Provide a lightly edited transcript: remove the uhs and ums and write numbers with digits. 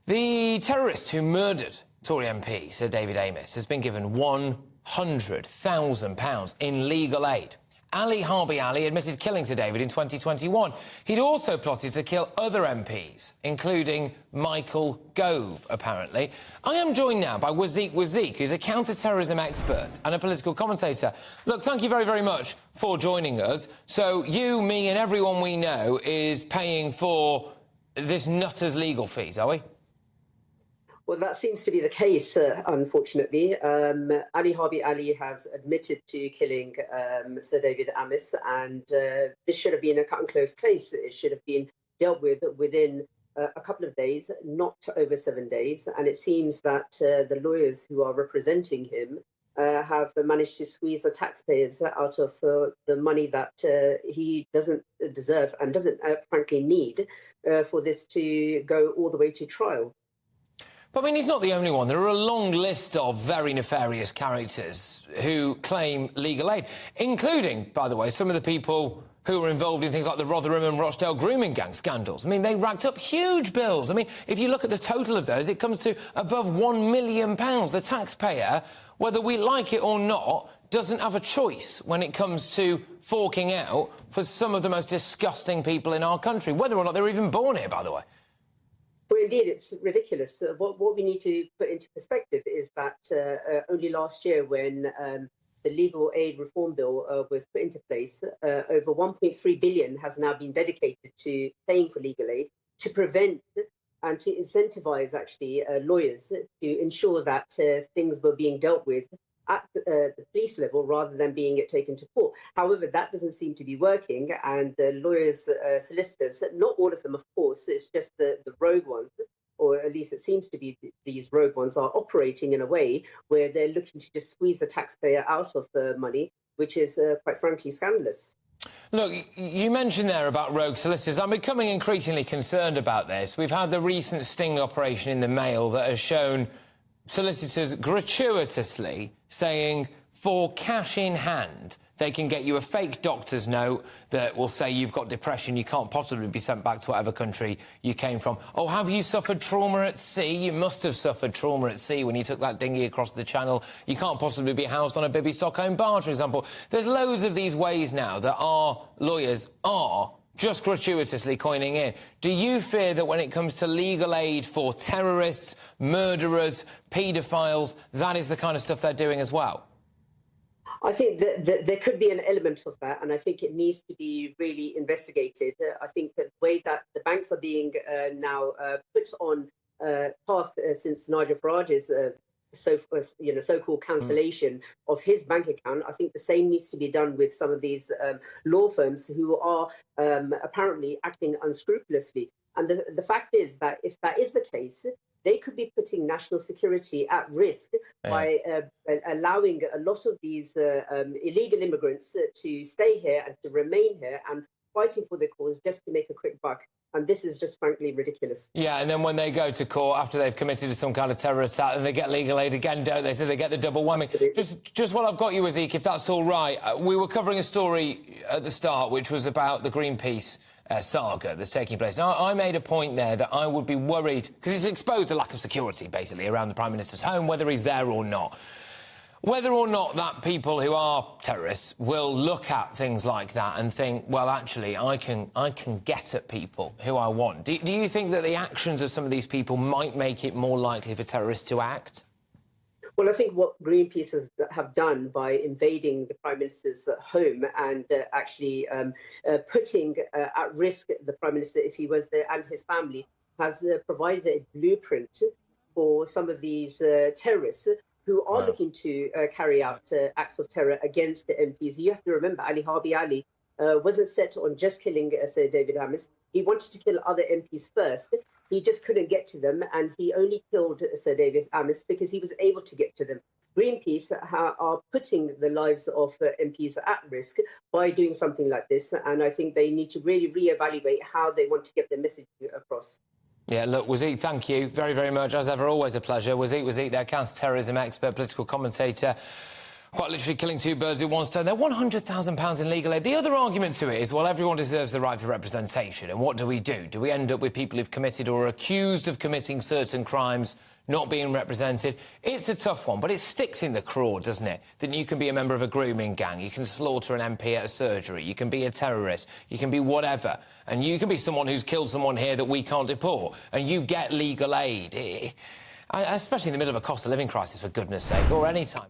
The terrorist who murdered Tory MP Sir David Amess has been given £100,000 in legal aid. Ali Harbi Ali admitted killing Sir David in 2021. He'd also plotted to kill other MPs, including Michael Gove, apparently. I am joined now by Wasiq Wasiq, who's a counter-terrorism expert and a political commentator. Look, thank you very, very much for joining us. So you, me and everyone we know is paying for this nutter's legal fees, are we? Well, that seems to be the case, unfortunately. Ali Harbi Ali has admitted to killing Sir David Amess, and this should have been a cut-and-close case. It should have been dealt with within a couple of days, not over 7 days. And it seems that the lawyers who are representing him have managed to squeeze the taxpayers out of the money that he doesn't deserve and doesn't, frankly, need for this to go all the way to trial. But, I mean, he's not the only one. There are a long list of very nefarious characters who claim legal aid, including, by the way, some of the people who were involved in things like the Rotherham and Rochdale grooming gang scandals. I mean, they racked up huge bills. I mean, if you look at the total of those, it comes to above £1 million. The taxpayer, whether we like it or not, doesn't have a choice when it comes to forking out for some of the most disgusting people in our country, whether or not they're even born here, by the way. Well, indeed, it's ridiculous. What we need to put into perspective is that only last year, when the legal aid reform bill was put into place, over 1.3 billion has now been dedicated to paying for legal aid to prevent and to incentivize, actually, lawyers to ensure that things were being dealt with at the police level rather than being taken to court. However, that doesn't seem to be working, and the lawyers, solicitors, not all of them, of course, it's just the rogue ones, or at least it seems to be these rogue ones, are operating in a way where they're looking to just squeeze the taxpayer out of the money, which is, quite frankly, scandalous. Look, you mentioned there about rogue solicitors. I'm becoming increasingly concerned about this. We've had the recent sting operation in the Mail that has shown solicitors gratuitously saying for cash in hand they can get you a fake doctor's note that will say you've got depression, you can't possibly be sent back to whatever country you came from. Oh, have you suffered trauma at sea? You must have suffered trauma at sea when you took that dinghy across the channel. You can't possibly be housed on a Bibby Stockholm barge, for example. There's loads of these ways now that our lawyers are just gratuitously coining in. Do you fear that when it comes to legal aid for terrorists, murderers, paedophiles, that is the kind of stuff they're doing as well? I think that there could be an element of that, and I think it needs to be really investigated. I think that the way that the banks are being now put on task since Nigel Farage's so-called cancellation of his bank account, I think the same needs to be done with some of these law firms who are apparently acting unscrupulously. And the fact is that if that is the case, they could be putting national security at risk by allowing a lot of these illegal immigrants to stay here and to remain here and fighting for their cause just to make a quick buck. And this is just frankly ridiculous. Yeah, and then when they go to court after they've committed some kind of terror attack, and they get legal aid again, don't they? So they get the double whammy. Just while I've got you, Wasiq, if that's all right, we were covering a story at the start which was about the Greenpeace saga that's taking place. Now, I made a point there that I would be worried, because it's exposed a lack of security, basically, around the Prime Minister's home, whether he's there or not. Whether or not that people who are terrorists will look at things like that and think, well, actually, I can get at people who I want. Do you think that the actions of some of these people might make it more likely for terrorists to act? Well, I think what Greenpeace have done by invading the Prime Minister's home and actually putting at risk the Prime Minister, if he was there, and his family, has provided a blueprint for some of these terrorists who are looking to carry out acts of terror against the MPs. You have to remember, Ali Harbi Ali wasn't set on just killing Sir David Amess. He wanted to kill other MPs first. He just couldn't get to them, and he only killed Sir David Amess because he was able to get to them. Greenpeace are putting the lives of MPs at risk by doing something like this, and I think they need to really reevaluate how they want to get their message across. Yeah, look, Wasiq, thank you very, very much. As ever, always a pleasure. Wasiq, their counter-terrorism expert, political commentator. Quite literally killing two birds with one stone. They're £100,000 in legal aid. The other argument to it is, well, everyone deserves the right for representation. And what do? Do we end up with people who've committed or are accused of committing certain crimes not being represented? It's a tough one, but it sticks in the craw, doesn't it? That you can be a member of a grooming gang, you can slaughter an MP at a surgery, you can be a terrorist, you can be whatever, and you can be someone who's killed someone here that we can't deport, and you get legal aid. Especially in the middle of a cost of living crisis, for goodness sake, or any time.